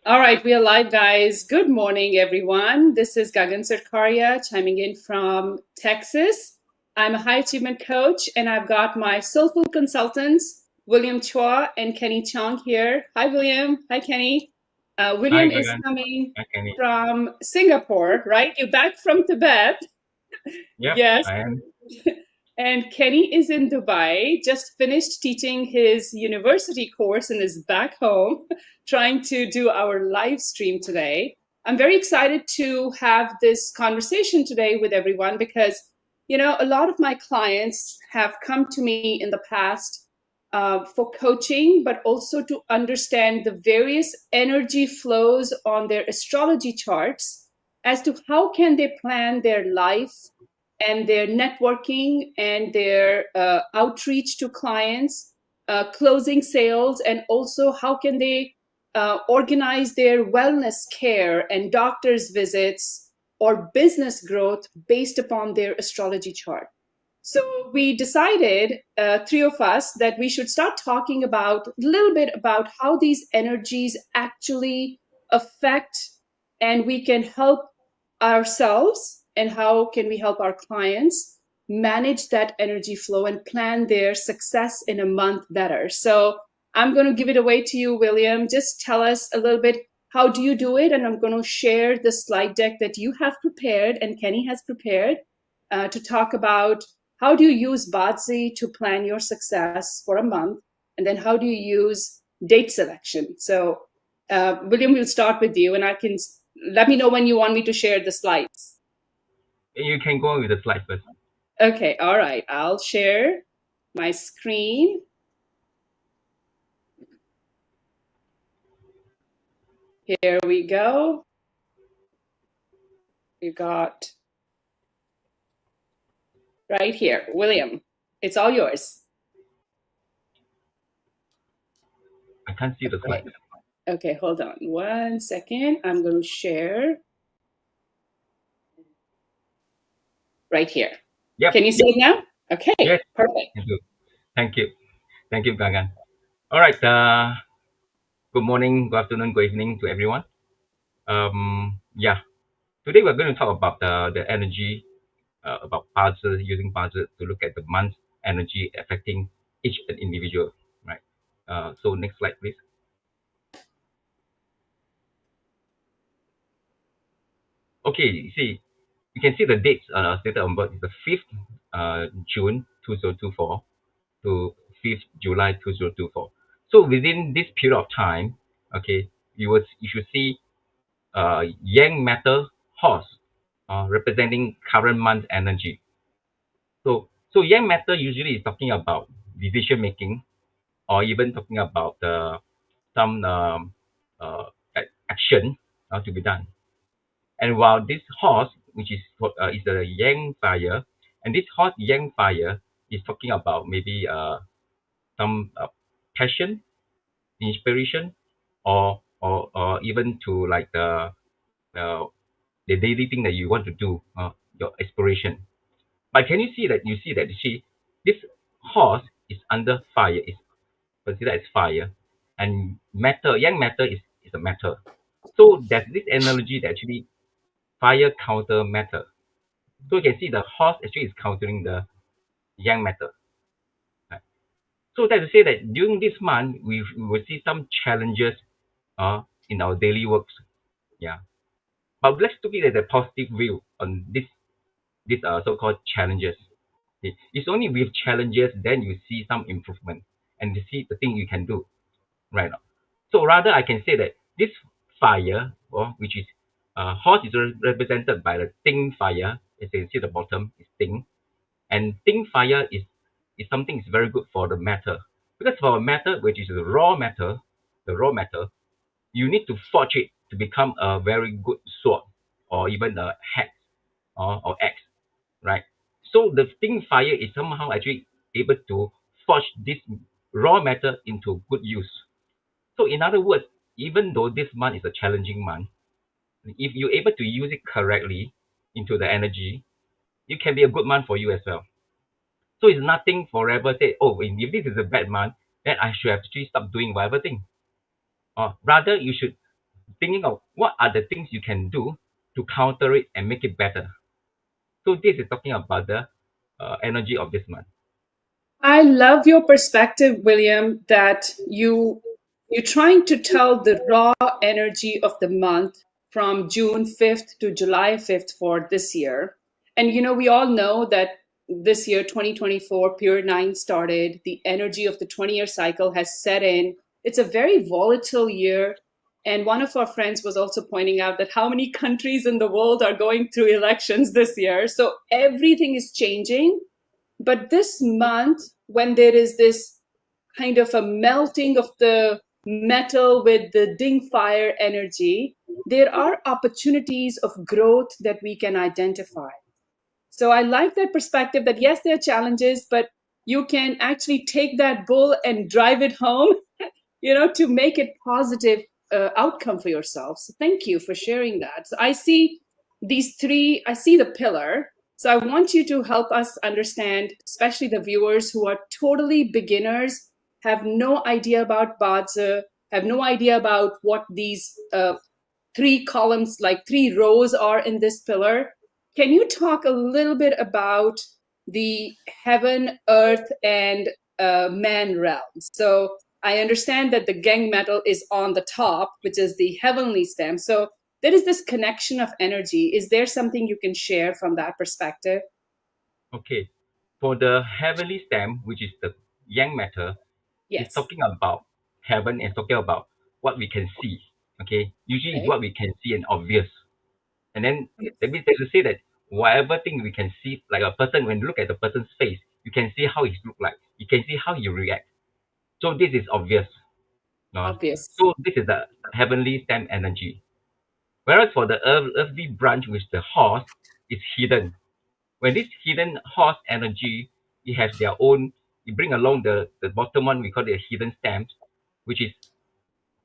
All right, we are live, guys. Good morning, everyone. This is Gagan Sarkaria chiming in from Texas. I'm a high achievement coach, and I've got my soulful consultants, William Chua and Kenny Chong here. Hi, William. Hi, Kenny. Hi, William is Gagan. coming Hi, Kenny. from Singapore, right? You're back from Tibet. Yep, Yes. I am. And Kenny is in Dubai, just finished teaching his university course and is back home trying to do our live stream today. I'm very excited to have this conversation today with everyone because, a lot of my clients have come to me in the past for coaching, but also to understand the various energy flows on their astrology charts as to how can they plan their life and their networking and their outreach to clients, closing sales, and also how can they organize their wellness care and doctor's visits or business growth based upon their astrology chart. So we decided, three of us, that we should start talking about a little bit about how these energies actually affect and we can help ourselves and how can we help our clients manage that energy flow and plan their success in a month better. So I'm going to give it away to you, William. Just tell us a little bit, how do you do it? And I'm going to share the slide deck that you have prepared and Kenny has prepared to talk about how do you use Bazi to plan your success for a month? And then how do you use date selection? So William, we'll start with you and let me know when you want me to share the slides. You can go with the slide first. Okay, all right. I'll share my screen. Here we go. You got right here. William, it's all yours. I can't see the slide. Okay, hold on 1 second. I'm going to share right here. Yep. Can you see it now? Okay, Yes. perfect. Thank you. Thank you, Gagan. All right. Good morning, good afternoon, good evening to everyone. Yeah. Today we're going to talk about the energy, about puzzle, using puzzle to look at the month's energy affecting each individual, right? So next slide, please. Okay, you can see the dates stated on board is the 5th June 2024 to 5th July 2024. So within this period of time, okay, you should see yang matter horse representing current month energy. So yang matter usually is talking about decision making, or even talking about some action to be done. And while this horse, which is a yang fire, and this hot yang fire is talking about maybe some passion, inspiration, or even to like the daily thing that you want to do, your aspiration. But can you see that? This horse is under fire, is considered as fire, and matter, yang matter is a matter. So there's this analogy that actually fire counter matter. So you can see the horse actually is countering the yang matter. Right? So that's to say that during this month, we will see some challenges in our daily works. Yeah. But let's look at the positive view on this so-called challenges. Okay. It's only with challenges then you see some improvement and you see the thing you can do. Right. So rather I can say that this fire, which is horse is represented by the ting fire, as you can see at the bottom is ting. And ting fire is something is very good for the matter. Because for a matter, which is the raw matter, you need to forge it to become a very good sword or even a hat or axe, right? So the ting fire is somehow actually able to forge this raw matter into good use. So in other words, even though this month is a challenging month, if you're able to use it correctly into the energy, it can be a good month for you as well. So it's nothing forever say, oh, if this is a bad month, then I should actually stop doing whatever thing. Or rather, you should thinking of what are the things you can do to counter it and make it better. So this is talking about the energy of this month. I love your perspective, William, that you're trying to tell the raw energy of the month from June 5th to July 5th for this year. And we all know that this year 2024 Pure 9 started, the energy of the 20-year cycle has set in. It's a very volatile year. And one of our friends was also pointing out that how many countries in the world are going through elections this year. So everything is changing, but this month, when there is this kind of a melting of the metal with the ding fire energy, there are opportunities of growth that we can identify. So I like that perspective that yes, there are challenges, but you can actually take that bull and drive it home, to make it positive outcome for yourself. So thank you for sharing that. So I see these three, I see the pillar. So I want you to help us understand, especially the viewers who are totally beginners, have no idea about Bazi, have no idea about what these three columns, like three rows are in this pillar. Can you talk a little bit about the heaven, earth, and man realms? So I understand that the gang metal is on the top, which is the heavenly stem. So there is this connection of energy. Is there something you can share from that perspective? Okay, for the heavenly stem, which is the yang matter, is Yes. talking about heaven and talking about what we can see. Okay, usually it's Okay. what we can see and obvious. And then that means to say that whatever thing we can see, like a person, when you look at the person's face, you can see how he look like. You can see how he react. So this is obvious. No? Obvious. So this is the heavenly stem energy. Whereas for the earthly branch, which the horse, is hidden. When this hidden horse energy, it has their own, you bring along the bottom one, we call it a hidden stem, which is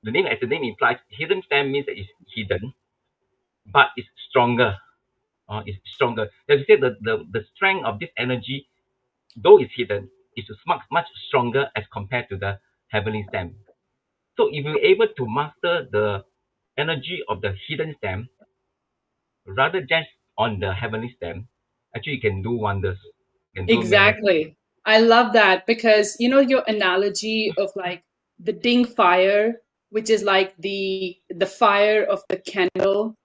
the name, as the name implies, hidden stem means that it's hidden, but it's stronger. It's stronger. As you say, the strength of this energy, though it's hidden, is much stronger as compared to the heavenly stem. So if you're able to master the energy of the hidden stem, rather just on the heavenly stem, actually you can do wonders. You can do many. Exactly. I love that because your analogy of like the ding fire, which is like the fire of the candle,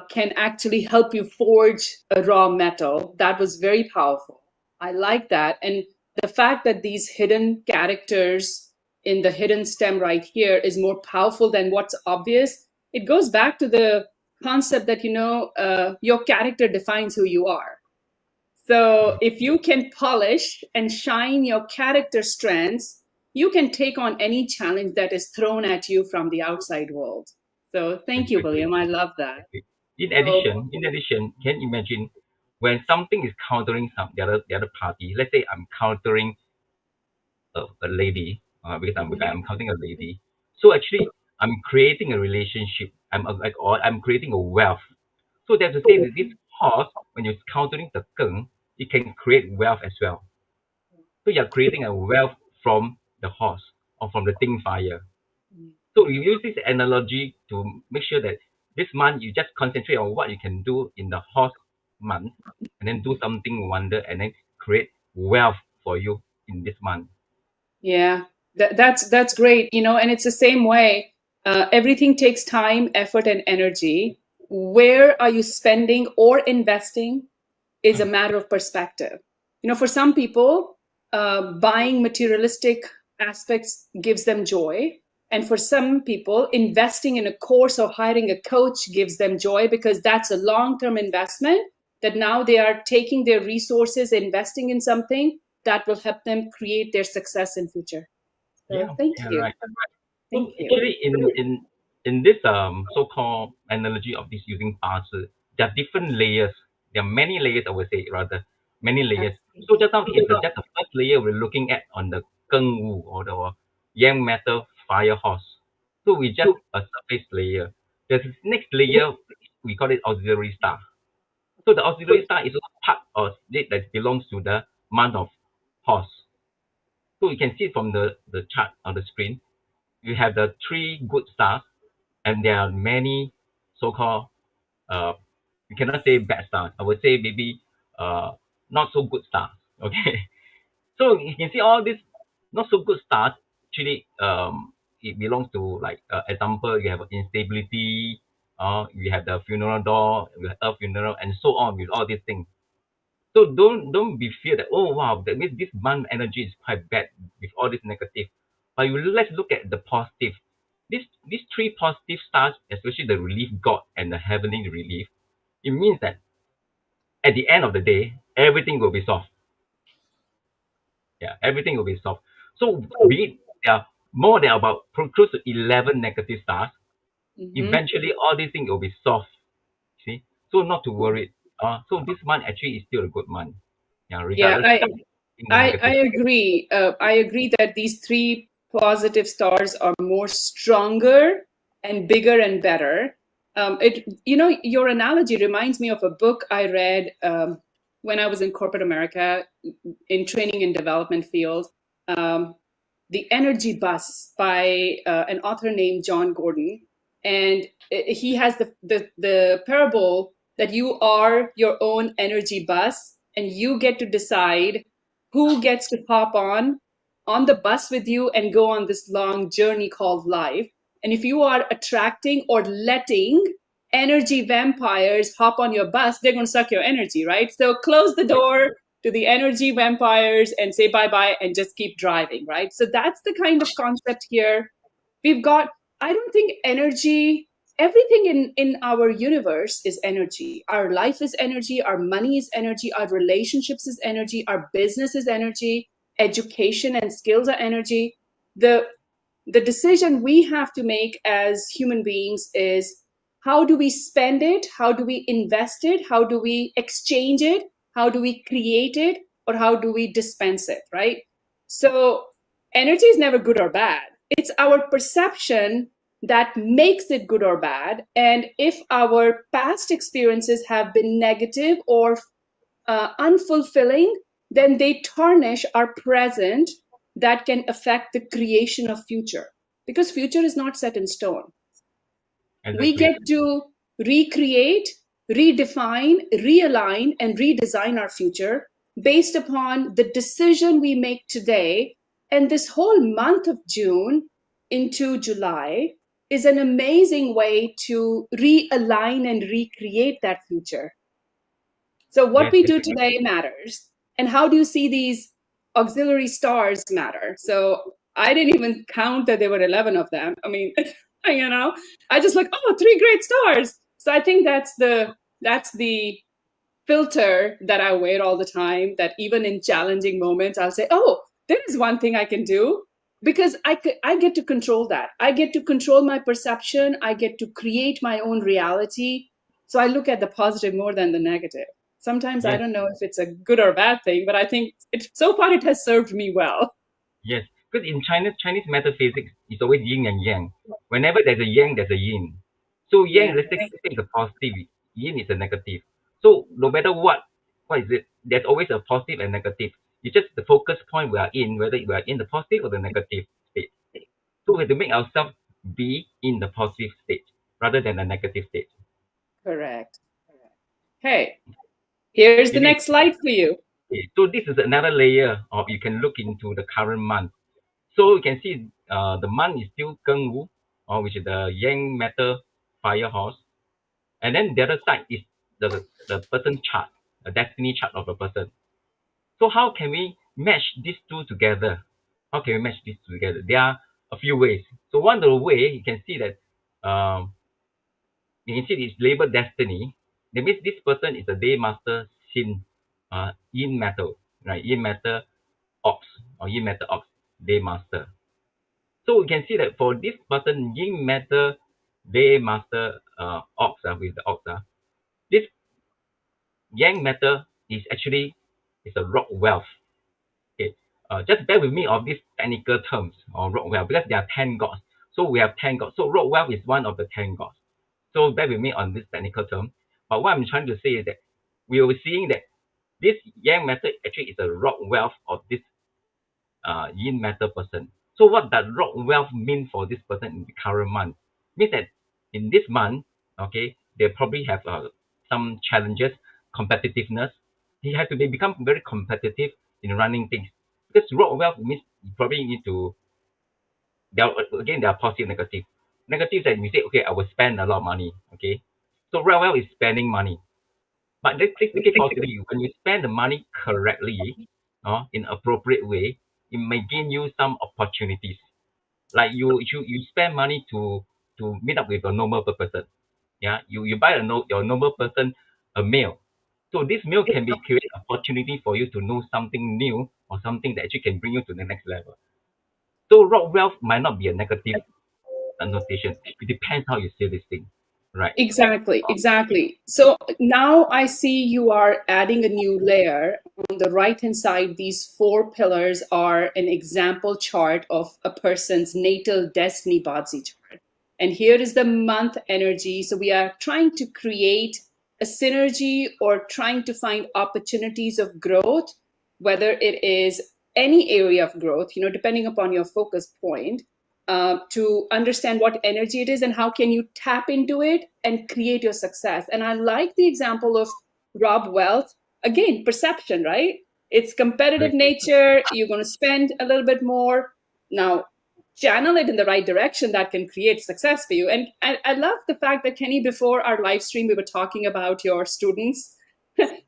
can actually help you forge a raw metal. That was very powerful. I like that. And the fact that these hidden characters in the hidden stem right here is more powerful than what's obvious. It goes back to the concept that your character defines who you are. So if you can polish and shine your character strengths, you can take on any challenge that is thrown at you from the outside world. So thank you, Exactly. William. I love that. Exactly. So In addition, can you imagine when something is countering the other party? Let's say I'm countering a lady, because I'm counting a lady. So actually, I'm creating a relationship. I'm creating a wealth. So there's to say that this horse, when you're countering the keng, it can create wealth as well. So you're creating a wealth from the horse or from the thing fire. So you use this analogy to make sure that this month you just concentrate on what you can do in the horse month, and then do something wonder, and then create wealth for you in this month. yeah, that's great. And it's the same way. Everything takes time, effort, and energy. Where are you spending or investing is a Mm. matter of perspective. For some people, buying materialistic aspects gives them joy. And for some people, investing in a course or hiring a coach gives them joy because that's a long term investment that now they are taking their resources, investing in something that will help them create their success in future. So Yeah, thank yeah, you. right. So Thank you. actually, in this so-called analogy of this using parser, there are different layers. There are many layers, I would say, rather many layers. So Absolutely. just now is just the first layer we're looking at on the Keng Wu, or the Yang Metal Fire Horse. So we just a surface layer. The next layer, we call it auxiliary star. So the auxiliary star is also part of it that belongs to the month of horse. So you can see from the chart on the screen, you have the three good stars, and there are many so-called you cannot say bad stars. I would say maybe not so good stars. Okay, so you can see all these not so good stars actually it belongs to like example you have instability, you have the funeral door, you have earth funeral, and so on with all these things. So don't be feared that oh wow that means this month energy is quite bad with all this negative. But let's look at the positive. These three positive stars, especially the relief god and the heavenly relief, it means that at the end of the day, everything will be solved. Yeah, everything will be solved. So be it there are more than about close to 11 negative stars, Hmm. eventually all these things will be solved. See? So not to worry. So this month actually is still a good month. Yeah, Yeah, regardless in the I negative. agree. I agree that these three positive stars are more stronger and bigger and better. Your analogy reminds me of a book I read when I was in corporate America in training and development field. Um, the Energy Bus by an author named John Gordon, and he has the parable that you are your own energy bus, and you get to decide who gets to hop on the bus with you and go on this long journey called life. And if you are attracting or letting energy vampires hop on your bus, they're going to suck your energy, right? So close the door to the energy vampires and say bye bye and just keep driving, right? So that's the kind of concept here. We've got, I don't think energy, everything in our universe is energy. Our life is energy, our money is energy, our relationships is energy, our business is energy, education and skills are energy. The decision we have to make as human beings is how do we spend it? How do we invest it? How do we exchange it? How do we create it? Or how do we dispense it, right? So energy is never good or bad. It's our perception that makes it good or bad. And if our past experiences have been negative or unfulfilling, then they tarnish our present that can affect the creation of future, because future is not set in stone. We Exactly. get to recreate, redefine, realign, and redesign our future based upon the decision we make today. And this whole month of June into July is an amazing way to realign and recreate that future. So what Yes, we yes, do today matters. And how do you see these auxiliary stars matter? So I didn't even count that there were 11 of them. I mean, I just like, oh, three great stars. So I think that's the filter that I wear all the time, that even in challenging moments, I'll say, oh, there is one thing I can do, because I get to control that. I get to control my perception. I get to create my own reality. So I look at the positive more than the negative. Sometimes I yes, don't know if it's a good or bad thing, but I think so far it has served me well. yes. Because in Chinese metaphysics, it's always yin and yang. Whenever there's a yang, there's a yin. So Yeah, yang, let's say is a positive, yin is a negative. So no matter what is it? There's always a positive and negative. It's just the focus point we are in, whether we are in the positive or the negative state. So we have to make ourselves be in the positive state rather than the negative state. correct. Hey, here's the Maybe next slide for you. okay, so this is another layer of you can look into the current month. So you can see the month is still Geng Wu, which is the Yang Metal Fire Horse. And then the other side is the person chart, the destiny chart of a person. So how can we match these two together? How can we match these two together? There are a few ways. So one of the way you can see that you can see it's labeled destiny. That means this person is a day master sin yin metal, right? Yin metal ox or yin metal ox day master. So we can see that for this person, yin metal day master ox with the ox, this yang metal is actually is a rock wealth. Okay, just bear with me of these technical terms or rock wealth because there are 10 gods. So we have 10 gods. So rock wealth is one of the 10 gods. So bear with me on this technical term. But what I'm trying to say is that we are seeing that this yang metal actually is a rock wealth of this yin metal person. So what does rock wealth mean for this person in the current month? Means that in this month, okay, they probably have some challenges, competitiveness. He has to become very competitive in running things. Because raw wealth means you probably need to, there are positive, negative. Negative that you say, okay, I will spend a lot of money, okay. So raw wealth is spending money. But let's take it positively. When you spend the money correctly, in appropriate way, it may gain you some opportunities. Like you spend money to meet up with a normal person. Yeah, you buy your normal person a meal. So this meal can be create opportunity for you to know something new or something that actually can bring you to the next level. So raw wealth might not be a negative annotation. It depends how you say this thing, right? Exactly, exactly. So now I see you are adding a new layer. On the right hand side, these four pillars are an example chart of a person's natal destiny Bazi chart. And here is the month energy. So we are trying to create a synergy or trying to find opportunities of growth, whether it is any area of growth, depending upon your focus point, to understand what energy it is and how can you tap into it and create your success. And I like the example of Rob Wealth. Again, perception, right? It's competitive Right. nature. You're going to spend a little bit more. Now, channel it in the right direction that can create success for you. And I love the fact that, Kenny, before our live stream, we were talking about your students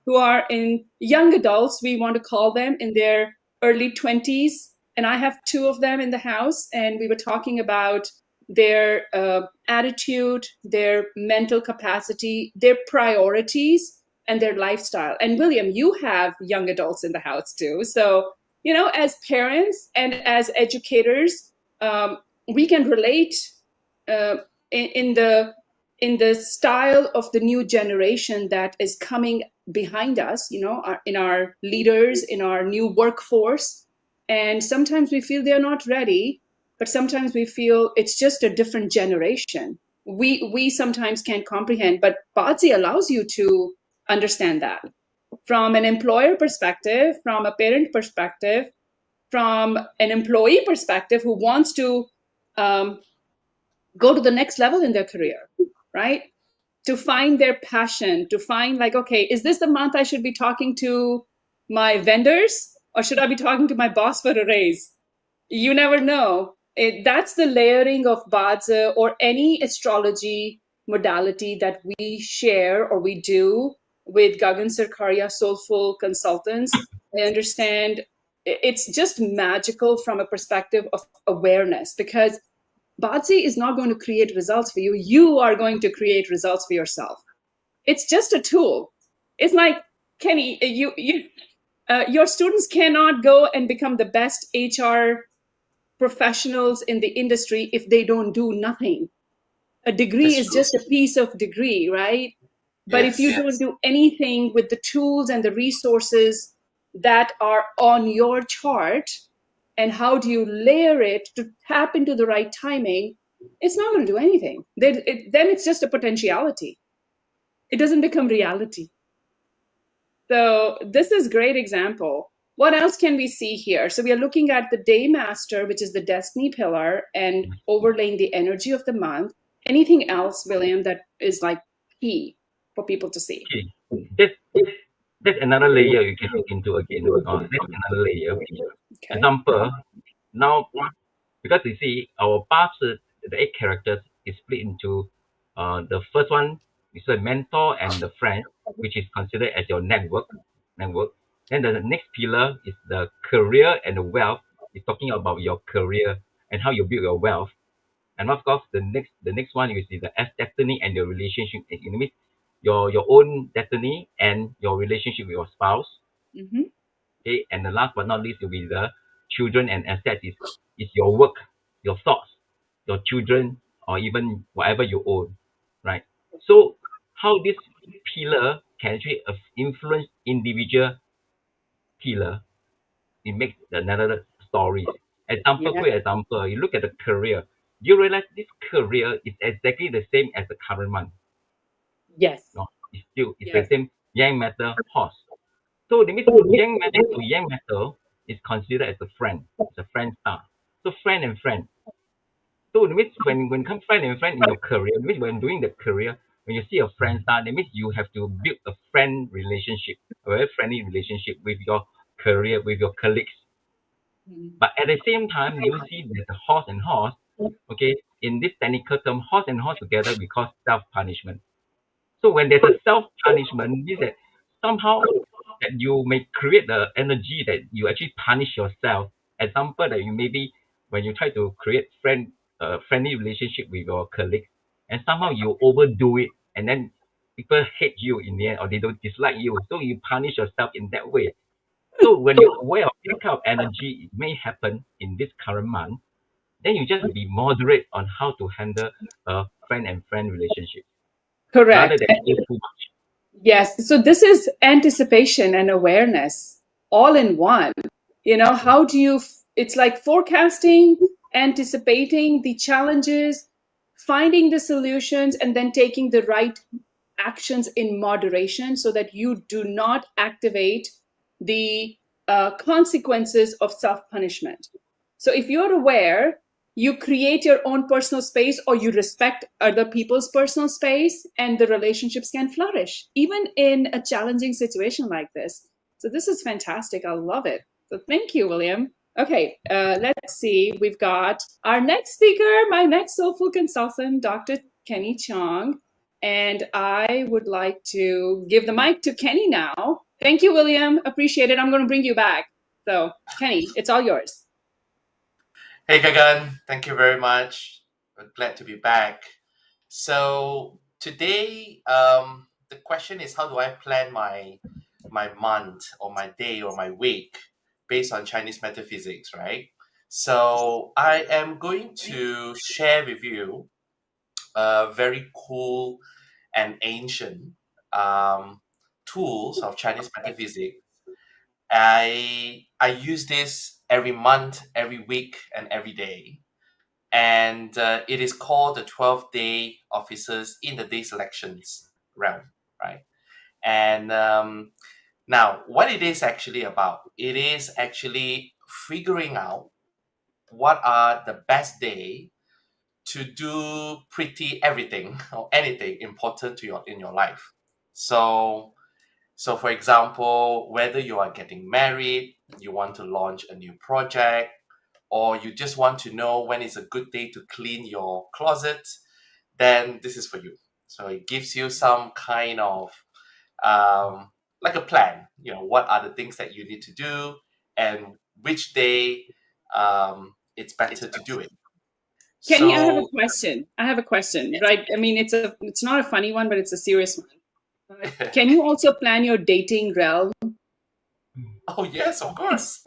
who are in young adults, we want to call them, in their early 20s. And I have two of them in the house, and we were talking about their attitude, their mental capacity, their priorities, and their lifestyle. And William, you have young adults in the house too. So, as parents and as educators, we can relate uh, in the style of the new generation that is coming behind us, in our leaders, in our new workforce. And sometimes we feel they're not ready, but sometimes we feel it's just a different generation. We sometimes can't comprehend, but Bazi allows you to understand that from an employer perspective, from a parent perspective, from an employee perspective who wants to um, go to the next level in their career, right? To find their passion, to find, like, okay, is this the month I should be talking to my vendors, or should I be talking to my boss for a raise? You never know. That's the layering of Bazi or any astrology modality that we share or we do with Gagan Sarkaria Soulful Consultants. I understand it's just magical from a perspective of awareness, because Bazi is not going to create results for you. You are going to create results for yourself. It's just a tool. It's like, Kenny, your students cannot go and become the best HR professionals in the industry if they don't do nothing. A degree That's is true. just a piece of degree, right? But if you Yes. don't do anything with the tools and the resources that are on your chart, and how do you layer it to tap into the right timing, it's not going to do anything. Then it's just a potentiality. It doesn't become reality. So this is a great example. What else can we see here? So we are looking at the day master, which is the destiny pillar, and overlaying the energy of the month. Anything else, William, that is like key for people to see? Okay. That's that's another layer you can look into again. That's another layer. Okay. Example, now because you see our past, the eight characters is split into the first one is a mentor and the friend, which is considered as your network. Then the next pillar is the career and the wealth. It's talking about your career and how you build your wealth. And of course, the next one you see the S destiny and your relationship. It means your own destiny and your relationship with your spouse. Mm-hmm. Okay, and the last but not least will be the children and assets is your work, your thoughts, your children, or even whatever you own, right? So how this pillar can actually influence individual pillar, it makes another stories. Example, Yeah. quick example, you look at the career, you realize this career is exactly the same as the current one. Yes. No, it's the Yes. same yang matter horse. So that means yang matter to yang matter is considered as a friend. It's a friend star. So friend and friend. So it means when come friend and friend in your career, it means when doing the career, when you see a friend start, that means you have to build a friend relationship, a very friendly relationship with your career, with your colleagues. But at the same time, you see that the horse and horse, okay, in this technical term, horse and horse together we call self-punishment. So when there's a self-punishment, means that somehow that you may create the energy that you actually punish yourself. Example that you maybe when you try to create friendly relationship with your colleagues, and somehow you overdo it, and then people hate you in the end, or they don't dislike you, so you punish yourself in that way. So when you're aware of this kind of energy, it may happen in this current month, then you just be moderate on how to handle a friend and friend relationship rather Correct. than go too much. Yes. So this is anticipation and awareness all in one. How do you, it's like forecasting, anticipating the challenges, finding the solutions, and then taking the right actions in moderation so that you do not activate the consequences of self punishment. So if you're aware, you create your own personal space or you respect other people's personal space, and the relationships can flourish even in a challenging situation like this. So this is fantastic. I love it. So thank you, William. Okay, let's see. We've got our next speaker, my next soulful consultant, Dr. Kenny Chong. And I would like to give the mic to Kenny now. Thank you, William. Appreciate it. I'm going to bring you back. So, Kenny, it's all yours. Hey, Gagan. Thank you very much. I'm glad to be back. So today, the question is, how do I plan my month or my day or my week based on Chinese metaphysics, right? So I am going to share with you very cool and ancient tools of Chinese metaphysics. I use this every month, every week, and every day, and it is called the 12-day officers in the day selections realm, right? And now, what it is actually about, it is actually figuring out what are the best day to do pretty everything or anything important to your in your life. So for example, whether you are getting married, you want to launch a new project, or you just want to know when is a good day to clean your closet, then this is for you. So it gives you some kind of like a plan. What are the things that you need to do, and which day it's better to do it. Kenny, I have a So, question. Right? I mean, it's not a funny one, but it's a serious one. Can you also plan your dating realm? oh yes, of course.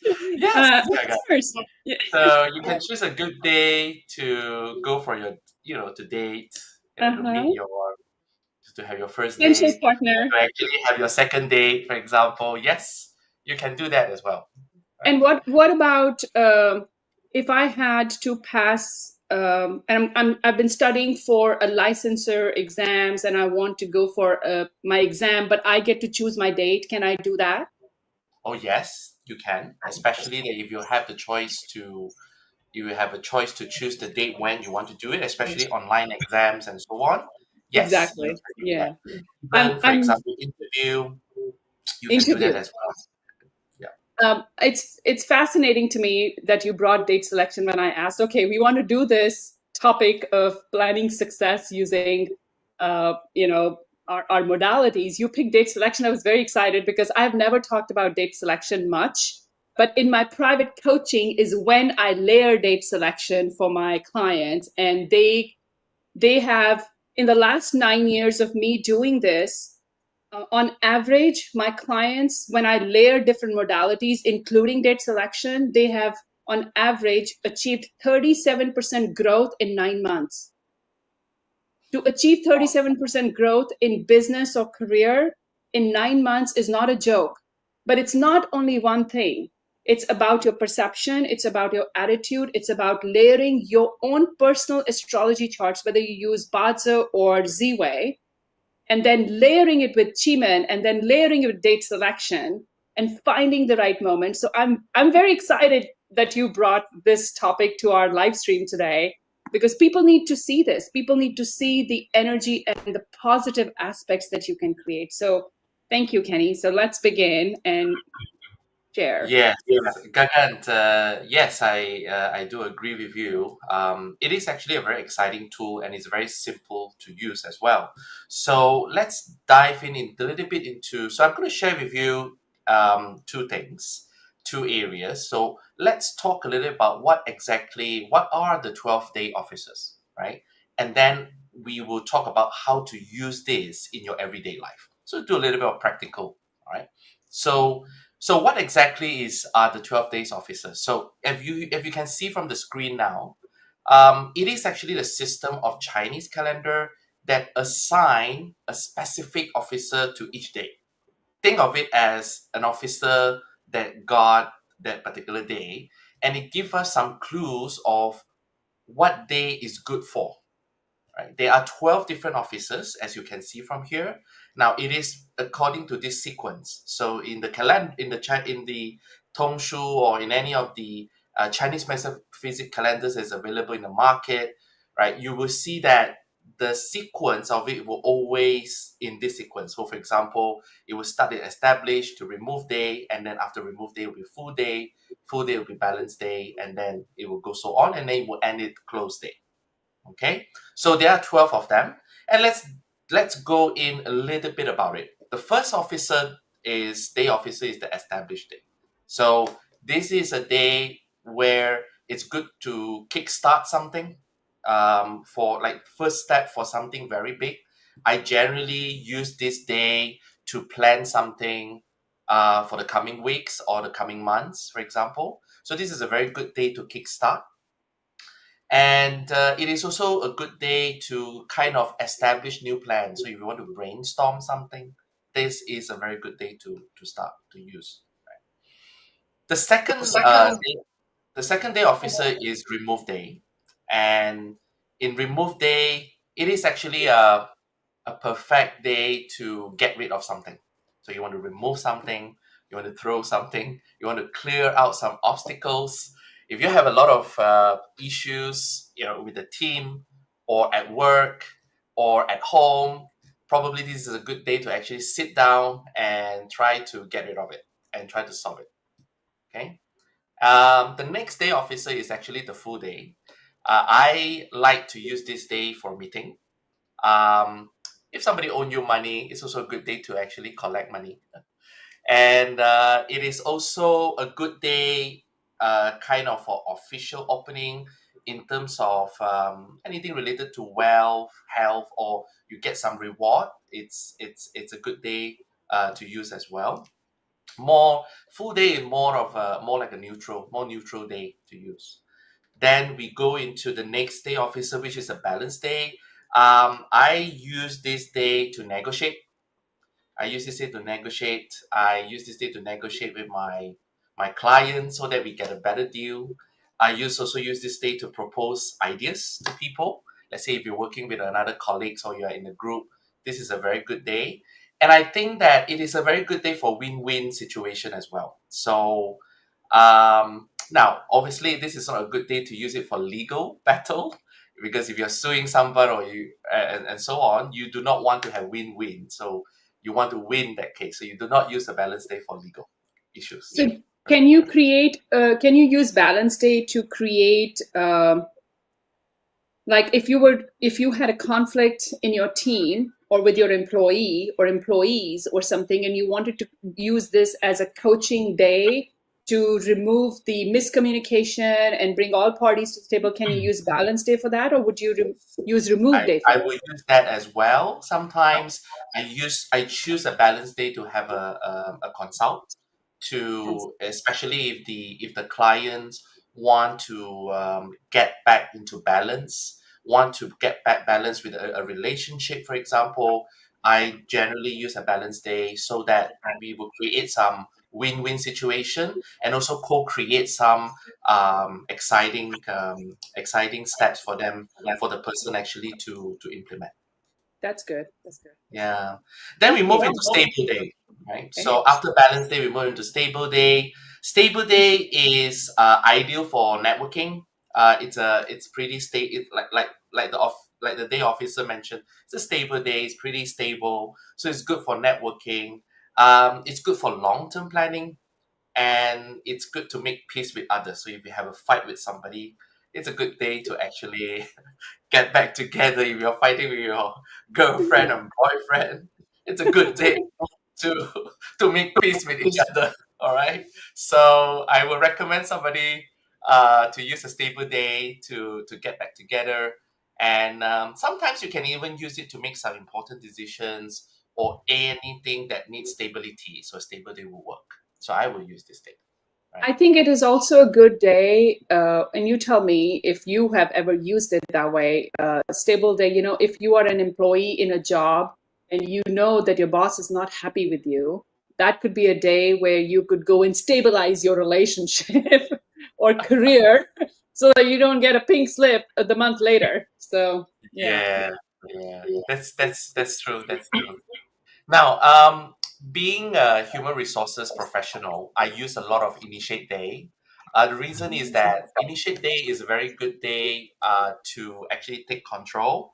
Yes, Of course. Yeah. so you can choose a good day to go for your, to date, to meet your, to have your first Potential date, partner. to actually have your second date, for example. Yes, you can do that as well. Right? And what about if I had to pass? And I've been studying for a licensure exams, and I want to go for my exam, but I get to choose my date. Can I do that? Oh yes, you can. Especially that if you have the choice to, you have a choice to choose the date when you want to do it, especially online exams and so on. Yes, you Exactly. can do that. Yeah. Even, for I'm example, interview, you can do that interview. as well. Yeah. It's fascinating to me that you brought date selection when I asked, okay, we want to do this topic of planning success using, our modalities. You picked date selection. I was very excited because I've never talked about date selection much. But in my private coaching is when I layer date selection for my clients, and they have, in the last 9 years of me doing this, on average, my clients, when I layer different modalities, including date selection, they have on average achieved 37% growth in 9 months. To achieve 37% growth in business or career in 9 months is not a joke. But it's not only one thing. It's about your perception, it's about your attitude, it's about layering your own personal astrology charts, whether you use Bazi or Z-Way, and then layering it with Chiman, and then layering it with date selection, and finding the right moment. So I'm very excited that you brought this topic to our live stream today, because people need to see this. People need to see the energy and the positive aspects that you can create. So thank you, Kenny. So let's begin and share. Yes, Gagan, yes, I do agree with you. It is actually a very exciting tool and it's very simple to use as well. So let's dive in a little bit into. So I'm going to share with you two things, two areas. So let's talk a little about what are the 12-day offices, right? And then we will talk about how to use this in your everyday life. So do a little bit of practical, all right? So what exactly are the 12 days officers? So if you can see from the screen now, it is actually the system of Chinese calendar that assign a specific officer to each day. Think of it as an officer that got that particular day, and it gives us some clues of what day is good for. Right? There are 12 different offices, as you can see from here. Now, it is according to this sequence. So in the in the Tongshu or in any of the Chinese metaphysics calendars that's available in the market, right? You will see that the sequence of it will always in this sequence. So, for example, it will start at established to remove day, and then after remove day will be full day will be balance day, and then it will go so on, and then it will end it close day. Okay, so there are 12 of them, and let's go in a little bit about it. The first day officer is the established day. So this is a day where it's good to kickstart something, for like first step for something very big. I generally use this day to plan something for the coming weeks or the coming months, for example. So this is a very good day to kickstart. And it is also a good day to kind of establish new plans. So if you want to brainstorm something, this is a very good day to start to use. The second day officer is remove day, and in remove day, it is actually a perfect day to get rid of something. So you want to remove something, you want to throw something, you want to clear out some obstacles. If you have a lot of issues, with the team or at work or at home, probably this is a good day to actually sit down and try to get rid of it and try to solve it. Okay. The next day officer is actually the full day. I like to use this day for meeting. um, if somebody owe you money, it's also a good day to actually collect money. And it is also a good day, kind of for official opening in terms of anything related to wealth, health, or you get some reward. It's a good day to use as well. More full day is more like a more neutral day to use. Then we go into the next day officer, which is a balance day. I use this day to negotiate. I use this day to negotiate. I use this day to negotiate with my clients so that we get a better deal. Also use this day to propose ideas to people. Let's say if you're working with another colleagues or you're in a group, this is a very good day. And I think that it is a very good day for win-win situation as well. So now, obviously, this is not a good day to use it for legal battle, because if you're suing somebody or and so on, you do not want to have win-win. So you want to win that case. So you do not use the balance day for legal issues. So can you use balance day to create, like if you had a conflict in your team or with your employee or employees or something, and you wanted to use this as a coaching day to remove the miscommunication and bring all parties to the table, can you use balance day for that, or would you use remove day for I that? will use that as well. Sometimes I choose a balance day to have a consult, to especially if the clients want to get back into balance, want to get back balance with a relationship, for example. I generally use a balance day so that we will create some win-win situation and also co-create some exciting steps for them, for the person actually to implement. That's good. That's good. Yeah. Then we move into stable day, right? Okay. So after balance day, we move into stable day. Stable day is ideal for networking. It's pretty stable. It's like the day officer mentioned. It's a stable day. It's pretty stable, so it's good for networking. It's good for long term planning, and it's good to make peace with others. So if you have a fight with somebody, it's a good day to actually get back together. If you're fighting with your girlfriend or boyfriend, it's a good day to to make peace with each other. All right. So I would recommend somebody to use a stable day to get back together, and sometimes you can even use it to make some important decisions or anything that needs stability. So a stable day will work. So I will use this day. I think it is also a good day, and you tell me if you have ever used it that way. Stable day, if you are an employee in a job and you know that your boss is not happy with you, that could be a day where you could go and stabilize your relationship or career so that you don't get a pink slip the month later. So, yeah. Yeah. That's true. That's true. Now, being a human resources professional, I use a lot of Initiate Day. The reason is that Initiate Day is a very good day to actually take control,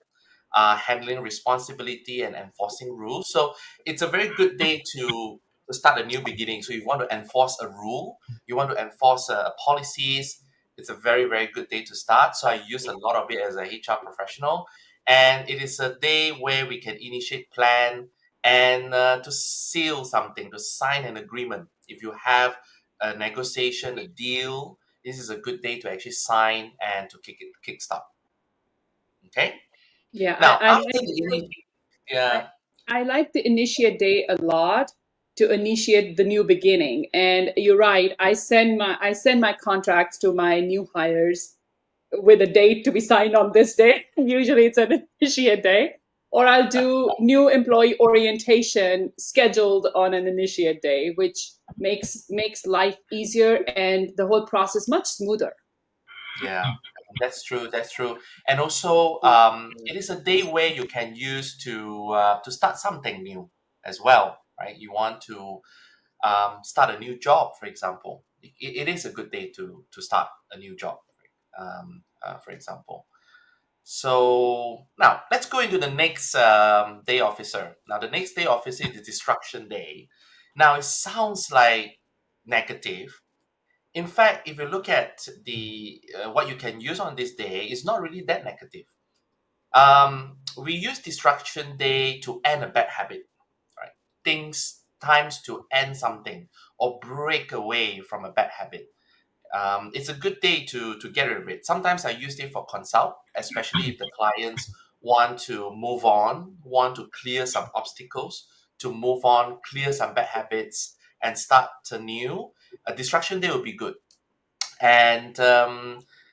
handling responsibility and enforcing rules. So it's a very good day to start a new beginning. So you want to enforce a rule, you want to enforce policies. It's a very, very good day to start. So I use a lot of it as a HR professional. And it is a day where we can initiate plan and to seal something, to sign an agreement. If you have a negotiation, a deal, this is a good day to actually sign and to kickstart. Okay. Yeah, Now, after yeah, I like the initiate day a lot to initiate the new beginning. And you're right. I send my contracts to my new hires with a date to be signed on this day. Usually it's an initiate day. Or I'll do new employee orientation scheduled on an initiate day, which makes life easier and the whole process much smoother. yeah, that's true. That's true. And also, it is a day where you can use to start something new as well, right? You want to start a new job, for example. It is a good day to start a new job, for example. So now let's go into the next day officer. Now the next day officer is the destruction day. Now it sounds like negative. In fact, if you look at the what you can use on this day, it's not really that negative. We use destruction day to end a bad habit, right? Things times to end something or break away from a bad habit. It's a good day to get rid of it. Sometimes I use it for consult, especially if the clients want to move on, want to clear some obstacles, to move on, clear some bad habits, and start anew. A distraction day will be good. And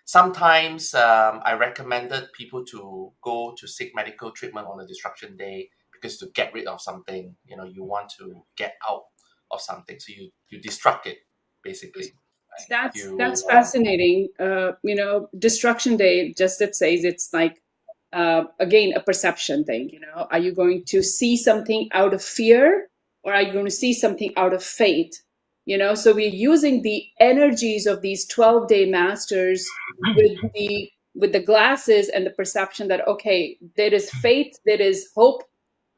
sometimes I recommended people to go to seek medical treatment on a distraction day because to get rid of something, you want to get out of something, so you distract it basically. Right? That's fascinating. Destruction day, just it says it's like again a perception thing. Are you going to see something out of fear, or are you going to see something out of faith? So we're using the energies of these 12-day masters with the glasses and the perception that okay, there is faith, there is hope,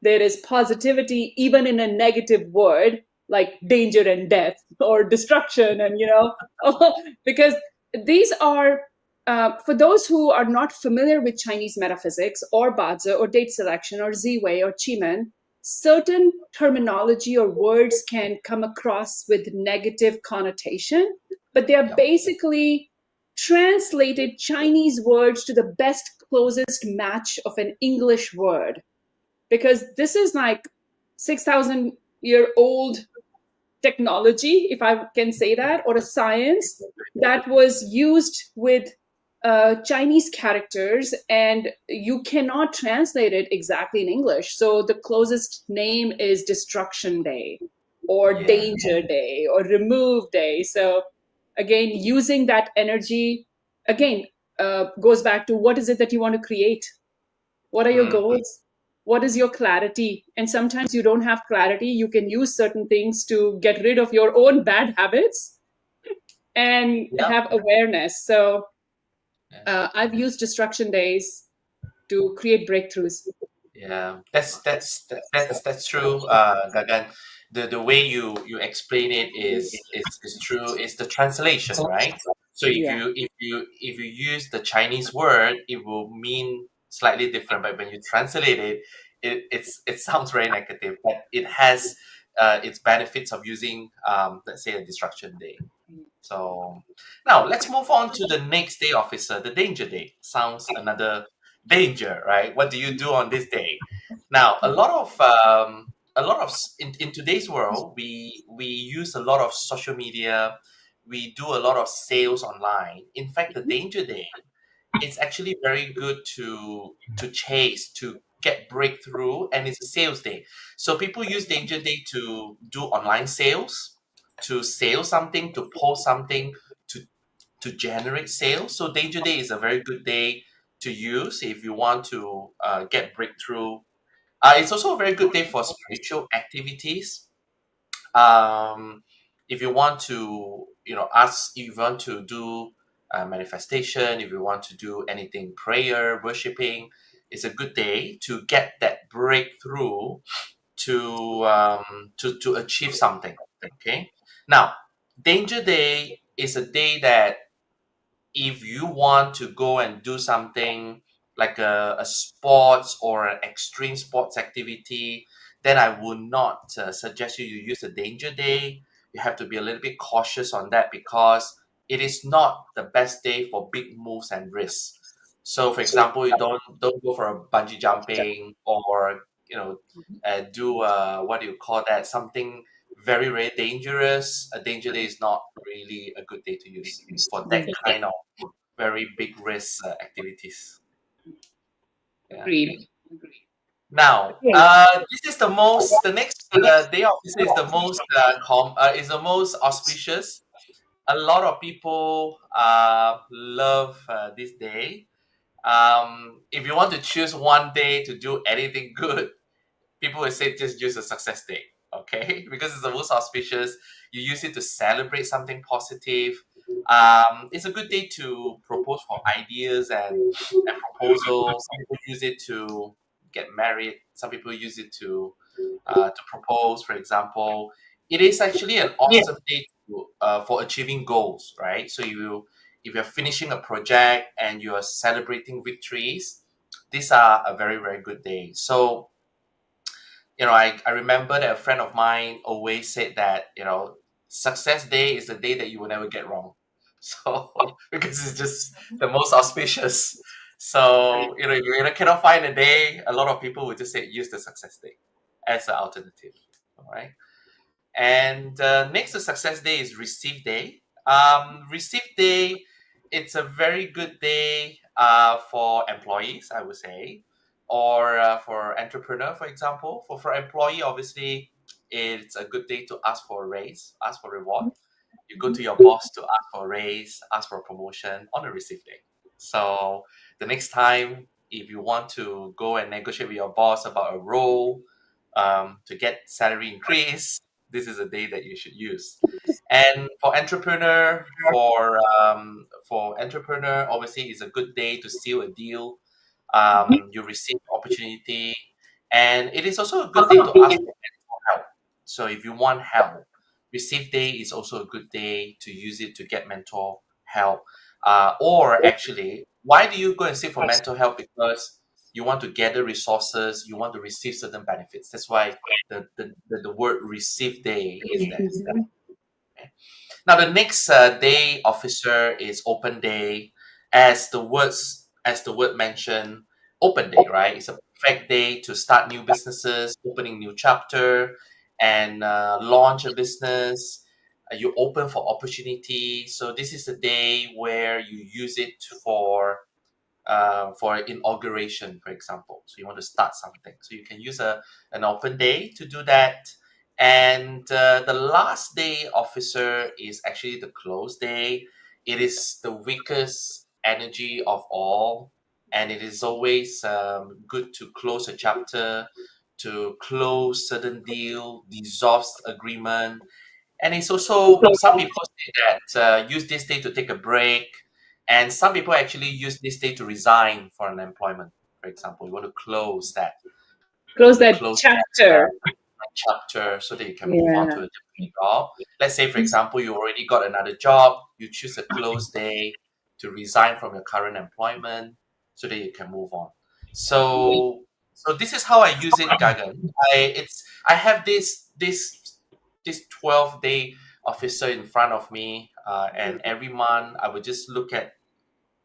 there is positivity, even in a negative word like danger and death or destruction, and because these are for those who are not familiar with Chinese metaphysics or Bazi or date selection or Ziwei or Chimen, certain terminology or words can come across with negative connotation, but they are basically translated Chinese words to the best closest match of an English word, because this is like 6,000-year-old technology, if I can say that, or a science that was used with Chinese characters, and you cannot translate it exactly in English. So the closest name is Destruction Day, or Danger Day, or Remove Day. So again, using that energy, again, goes back to what is it that you want to create? What are your Mm, goals? what is your clarity? And sometimes you don't have clarity. You can use certain things to get rid of your own bad habits and Yeah. have awareness. So Yeah. I've used destruction days to create breakthroughs. Yeah, that's true, Gagan. The way you explain it is true. It's the translation, right? So Yeah. if you use the Chinese word, it will mean slightly different. But when you translate it, it sounds very negative. But it has its benefits of using let's say a destruction day. So now let's move on to the next day, officer. The danger day sounds another danger, right? What do you do on this day? Now, in today's world, we use a lot of social media. We do a lot of sales online. In fact, the danger day, it's actually very good to chase, to get breakthrough, and it's a sales day. So people use danger day to do online sales, to sell something, to post something, to to generate sales. So danger day is a very good day to use if you want to get breakthrough. It's also a very good day for spiritual activities. um, if you want to if you want to do manifestation, if you want to do anything, prayer, worshiping, it's a good day to get that breakthrough, to achieve something. Okay, now danger day is a day that if you want to go and do something like a sports or an extreme sports activity, then I would not suggest you use a danger day. You have to be a little bit cautious on that because it is not the best day for big moves and risks. So, for example, you don't go for a bungee jumping, or do what do you call that, something very very dangerous. A danger day is not really a good day to use for that kind of very big risk activities. Yeah. Agreed. Now, Okay. this is the next day of this is the most is the most auspicious. A lot of people love this day. If you want to choose one day to do anything good, people will say just use a success day, okay? Because it's the most auspicious. You use it to celebrate something positive. It's a good day to propose for ideas and proposals. Some people use it to get married. Some people use it to propose, for example. It is actually an awesome day for achieving goals, right? So if you're finishing a project and you're celebrating victories, these are a very very good day. So I remember that a friend of mine always said that, success day is the day that you will never get wrong. So, because it's just the most auspicious. So, if you cannot find a day, a lot of people would just say use the success day as an alternative. All right. And next to success day is receive day. Receive day, it's a very good day for employees, I would say, or for entrepreneur, for example. For employee, obviously, it's a good day to ask for a raise, ask for reward. You go to your boss to ask for a raise, ask for a promotion on a receive day. So the next time, if you want to go and negotiate with your boss about a role, to get salary increase, this is a day that you should use. And for entrepreneur, obviously, it's a good day to seal a deal. You receive opportunity, and it is also a good day to ask for help. So if you want help, receive day is also a good day to use it to get mental help. Or actually, why do you go and seek for mental help? Because you want to gather resources, you want to receive certain benefits. That's why the word receive day is there. Okay. Now the next day, officer, is open day. As the word mentioned, open day, right? It's a perfect day to start new businesses, opening new chapter, and launch a business. You open for opportunity. So this is the day where you use it for inauguration, for example. So you want to start something. So you can use an open day to do that. And the last day, officer, is actually the close day. It is the weakest energy of all. and it is always good to close a chapter, to close certain deal, dissolve agreement. And it's also, some people say that use this day to take a break, and some people actually use this day to resign for an employment. For example, you want to close that, Close that chapter. chapter so that you can move on Yeah. to a different job. Let's say, for example, you already got another job, you choose a close day to resign from your current employment so that you can move on. So this is how I use it, Gagan. I have this 12-day officer in front of me, and every month I would just look at,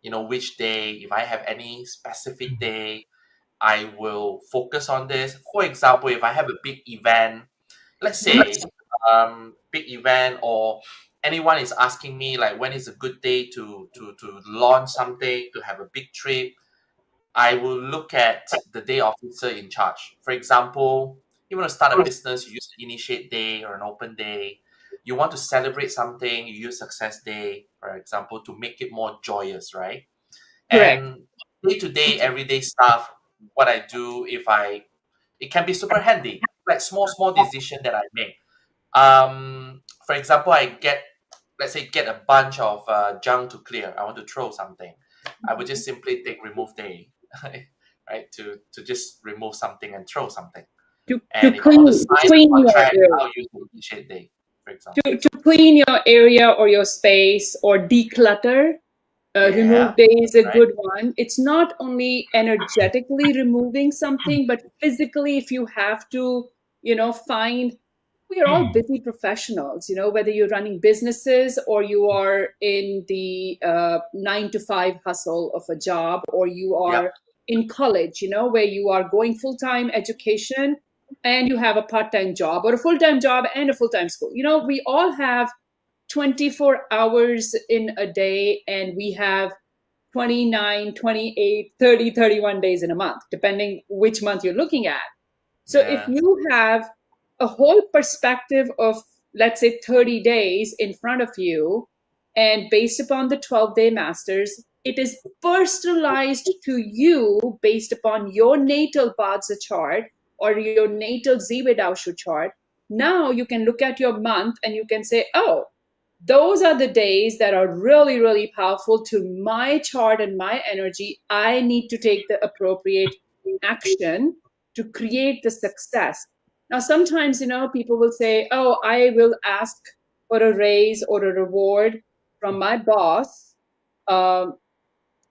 which day, if I have any specific day, I will focus on this. For example, if I have a big event, let's say big event, or anyone is asking me like when is a good day to launch something, to have a big trip, I will look at the day officer in charge. For example, you want to start a business, you use initiate day or an open day. You want to celebrate something, you use success day, for example, to make it more joyous, right? Correct. And day to day, everyday stuff, what I do, it can be super handy, like small decision that I make. For example, let's say, get a bunch of junk to clear. I want to throw something. I would just simply take remove day, right? To just remove something and throw something. To And if I clean want to sign a your contract, area. I'll use the initiate day, for example. To clean your area or your space or declutter. Remove day is a good one. It's not only energetically removing something, but physically, if you have to, find, we are all busy professionals, whether you're running businesses or you are in the 9 to 5 hustle of a job, or you are in college, where you are going full-time education and you have a part-time job or a full-time job and a full-time school. We all have 24 hours in a day, and we have 29, 28, 30, 31 days in a month, depending which month you're looking at. So if you have a whole perspective of, let's say, 30 days in front of you, and based upon the 12-day masters, it is personalized to you based upon your natal Bazi chart or your natal Wei Dou Shu chart. Now you can look at your month and you can say, oh, those are the days that are really, really powerful to my chart and my energy. I need to take the appropriate action to create the success. Now, sometimes, people will say, oh, I will ask for a raise or a reward from my boss on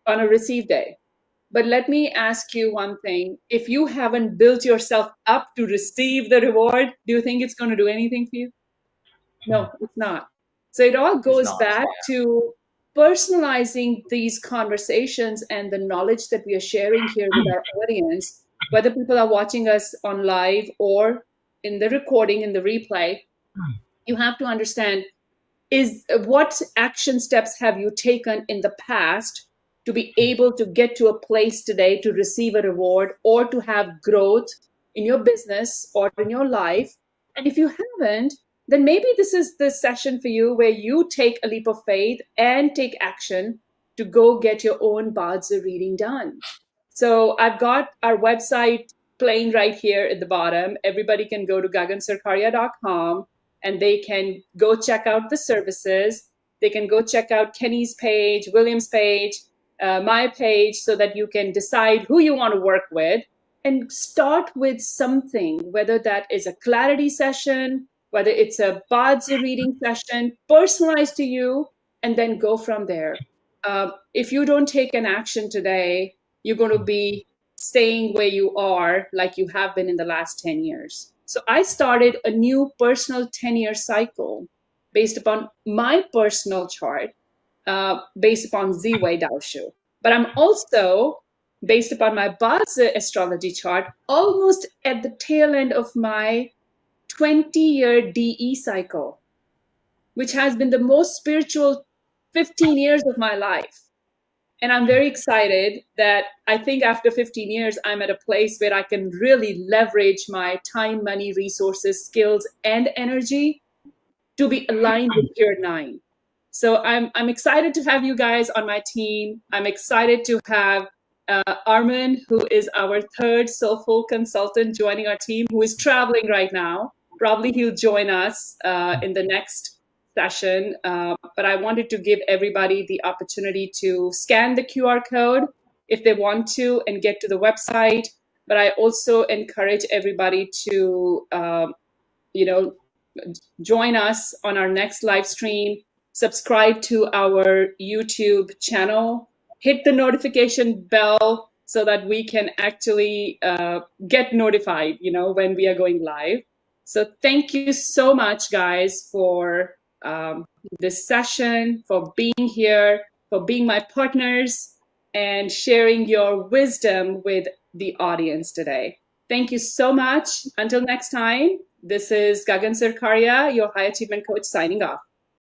a receive day. But let me ask you one thing. If you haven't built yourself up to receive the reward, do you think it's going to do anything for you? No, it's not. So it all goes back to personalizing these conversations and the knowledge that we are sharing here with our audience, whether people are watching us on live or in the recording, in the replay. You have to understand what action steps have you taken in the past to be able to get to a place today to receive a reward or to have growth in your business or in your life. And if you haven't, then maybe this is the session for you where you take a leap of faith and take action to go get your own Bazi reading done. So I've got our website playing right here at the bottom. Everybody can go to gagansarkaria.com and they can go check out the services. They can go check out Kenny's page, William's page, my page, so that you can decide who you want to work with and start with something, whether that is a clarity session, whether it's a Bazi reading session, personalized to you, and then go from there. If you don't take an action today, you're going to be staying where you are like you have been in the last 10 years. So I started a new personal 10-year cycle based upon my personal chart, based upon Wei Dou Shu. But I'm also, based upon my Bazi astrology chart, almost at the tail end of my 20-year DE cycle, which has been the most spiritual 15 years of my life. And I'm very excited that I think after 15 years, I'm at a place where I can really leverage my time, money, resources, skills, and energy to be aligned with Pure 9. So I'm excited to have you guys on my team. I'm excited to have Armin, who is our third soulful consultant joining our team, who is traveling right now. Probably he'll join us in the next session. But I wanted to give everybody the opportunity to scan the QR code if they want to and get to the website. But I also encourage everybody to, join us on our next live stream, subscribe to our YouTube channel, hit the notification bell so that we can actually get notified, when we are going live. So thank you so much, guys, for this session, for being here, for being my partners, and sharing your wisdom with the audience today. Thank you so much. Until next time, this is Gagan Sarkaria, your High Achievement Coach, signing off.